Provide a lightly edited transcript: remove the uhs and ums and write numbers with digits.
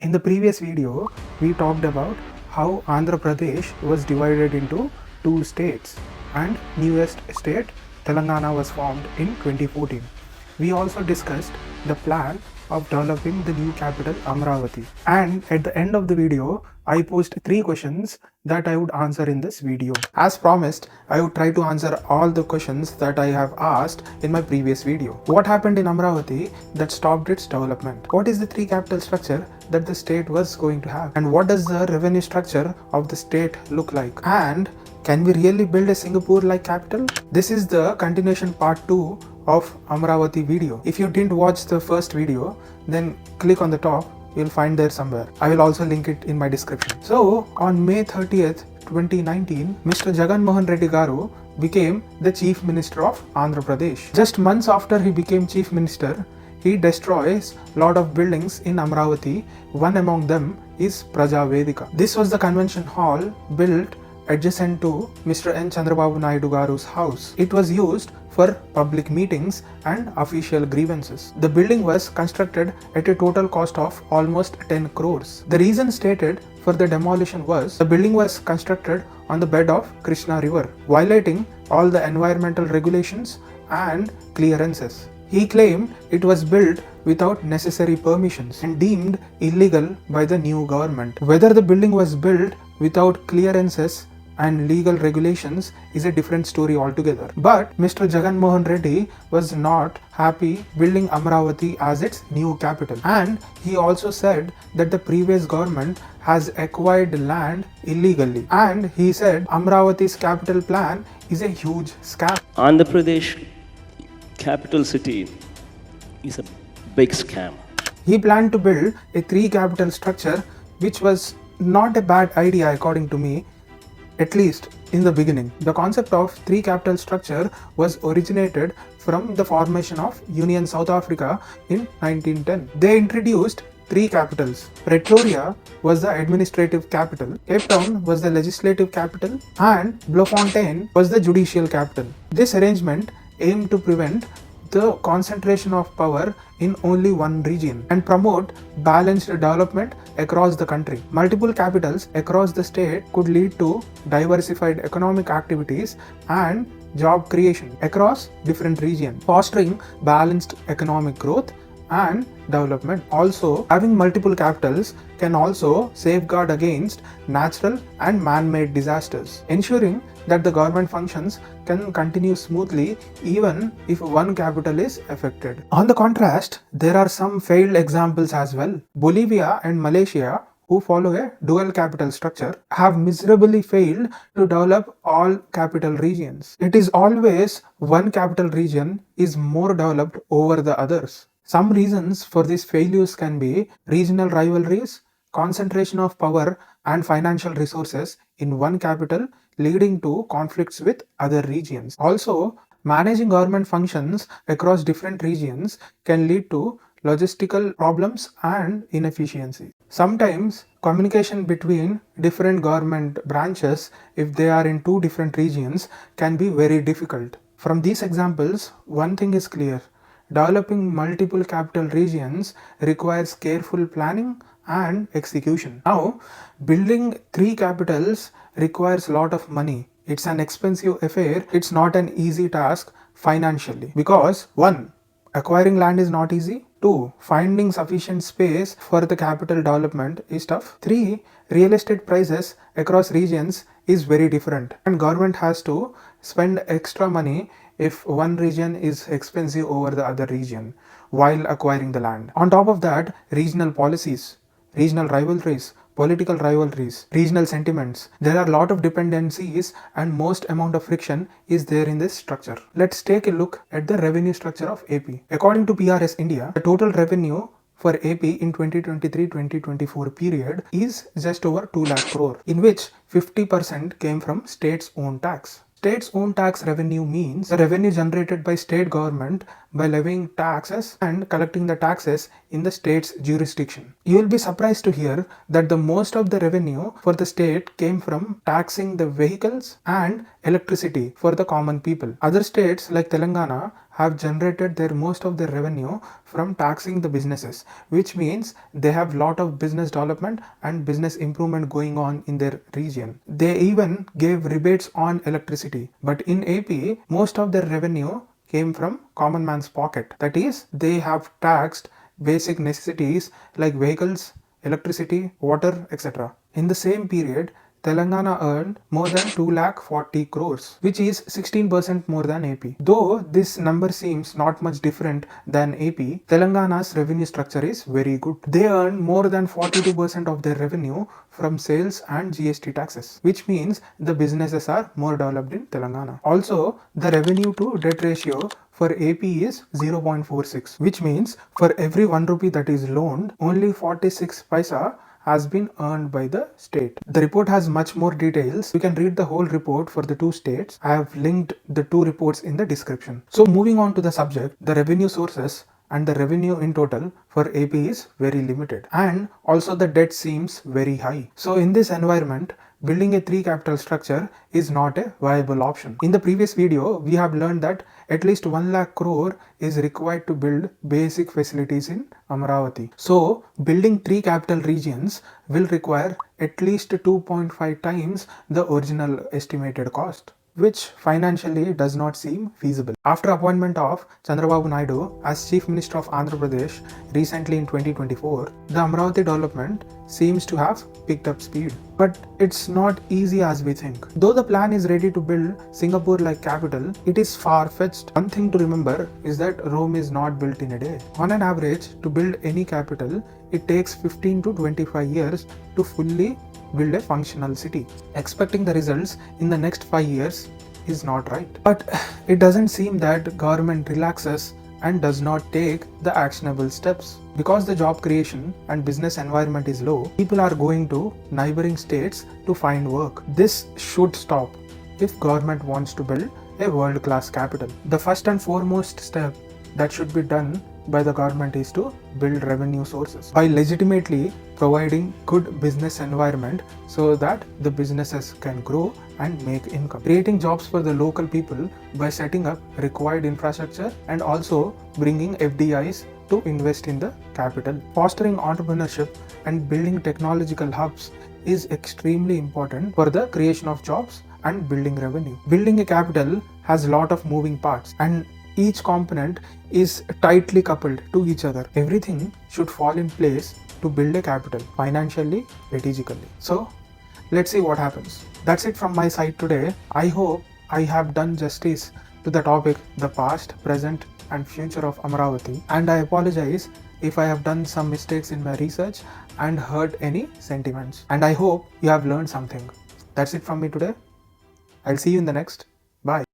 In the previous video, we talked about how Andhra Pradesh was divided into two states and newest state Telangana was formed in 2014. We also discussed the plan of developing the new capital Amaravati. And at the end of the video, I posed 3 questions that I would answer in this video. As promised, I would try to answer all the questions that I have asked in my previous video. What happened in Amaravati that stopped its development? What is the 3 capital structure that the state was going to have? And what does the revenue structure of the state look like? And can we really build a Singapore-like capital? This is the continuation part 2 of Amaravati video. If you didn't watch the first video, then click on the top, you'll find there somewhere. I will also link it in my description. So on May 30th, 2019, Mr. Jagan Mohan Reddy Garu became the Chief Minister of Andhra Pradesh. Just months after he became Chief Minister, he destroys lot of buildings in Amaravati. One among them is Praja Vedika. This was the convention hall built adjacent to Mr. N. Chandrababu Naidu Garu's house. It was used for public meetings and official grievances. The building was constructed at a total cost of almost 10 crores. The reason stated for the demolition was the building was constructed on the bed of Krishna River, violating all the environmental regulations and clearances. He claimed it was built without necessary permissions and deemed illegal by the new government. Whether the building was built without clearances and legal regulations is a different story altogether. But Mr. Jagan Mohan Reddy was not happy building Amaravati as its new capital. And he also said that the previous government has acquired land illegally. And he said Amaravati's capital plan is a huge scam. Andhra Pradesh capital city is a big scam. He planned to build a 3 capital structure, which was not a bad idea according to me, at least in the beginning. The concept of 3 capital structure was originated from the formation of Union South Africa in 1910. They introduced 3 capitals. Pretoria was the administrative capital, Cape Town was the legislative capital, and Bloemfontein was the judicial capital. This arrangement aimed to prevent the concentration of power in only one region and promote balanced development across the country. Multiple capitals across the state could lead to diversified economic activities and job creation across different regions, fostering balanced economic growth and development. Also, having multiple capitals can also safeguard against natural and man-made disasters, ensuring that the government functions can continue smoothly even if one capital is affected. On the contrast, there are some failed examples as well. Bolivia and Malaysia, who follow a dual capital structure, have miserably failed to develop all capital regions. It is always one capital region is more developed over the others. Some reasons for these failures can be regional rivalries, concentration of power and financial resources in one capital, leading to conflicts with other regions. Also, managing government functions across different regions can lead to logistical problems and inefficiency. Sometimes communication between different government branches, if they are in 2 different regions, can be very difficult. From these examples, one thing is clear. Developing multiple capital regions requires careful planning and execution. Now, building 3 capitals requires a lot of money. It's an expensive affair. It's not an easy task financially because 1. Acquiring land is not easy. 2. Finding sufficient space for the capital development is tough. 3. Real estate prices across regions is very different and government has to spend extra money if one region is expensive over the other region while acquiring the land. On top of that, regional policies, regional rivalries, political rivalries, regional sentiments. There are a lot of dependencies and most amount of friction is there in this structure. Let's take a look at the revenue structure of AP. According to PRS India, the total revenue for AP in 2023-2024 period is just over 2 lakh crore, in which 50% came from state's own tax. State's own tax revenue means the revenue generated by state government by levying taxes and collecting the taxes in the state's jurisdiction. You will be surprised to hear that the most of the revenue for the state came from taxing the vehicles and electricity for the common people. Other states like Telangana have generated their most of their revenue from taxing the businesses, which means they have lot of business development and business improvement going on in their region. They even gave rebates on electricity. But in AP, most of their revenue came from common man's pocket. That is, they have taxed basic necessities like vehicles, electricity, water, etc. In the same period, Telangana earned more than 240 crores, which is 16% more than AP. Though this number seems not much different than AP, Telangana's revenue structure is very good. They earn more than 42% of their revenue from sales and GST taxes, which means the businesses are more developed in Telangana. Also, the revenue to debt ratio for AP is 0.46, which means for every 1 rupee that is loaned, only 46 paisa has been earned by the state. The report has much more details. You can read the whole report for the two states. I have linked the two reports in the description. So moving on to the subject, the revenue sources and the revenue in total for AP is very limited, and also the debt seems very high. So in this environment, building a 3 capital structure is not a viable option. In the previous video, we have learned that at least 1 lakh crore is required to build basic facilities in Amaravati. So building 3 capital regions will require at least 2.5 times the original estimated cost, which financially does not seem feasible. After appointment of Chandrababu Naidu as Chief Minister of Andhra Pradesh recently in 2024, the Amaravati development seems to have picked up speed. But it's not easy as we think. Though the plan is ready to build Singapore-like capital, it is far-fetched. One thing to remember is that Rome is not built in a day. On an average, to build any capital, it takes 15 to 25 years to fully build a functional city. Expecting the results in the next 5 years is not right. But it doesn't seem that government relaxes and does not take the actionable steps. Because the job creation and business environment is low, people are going to neighboring states to find work. This should stop if government wants to build a world-class capital. The first and foremost step that should be done by the government is to build revenue sources by legitimately providing good business environment so that the businesses can grow and make income. Creating jobs for the local people by setting up required infrastructure and also bringing FDIs to invest in the capital. Fostering entrepreneurship and building technological hubs is extremely important for the creation of jobs and building revenue. Building a capital has a lot of moving parts, and each component is tightly coupled to each other. Everything should fall in place to build a capital financially, strategically. So let's see what happens. That's it from my side today. I hope I have done justice to the topic, the past, present and future of Amaravati, and I apologize if I have done some mistakes in my research and hurt any sentiments. And I hope you have learned something. That's it from me today. I'll see you in the next. Bye.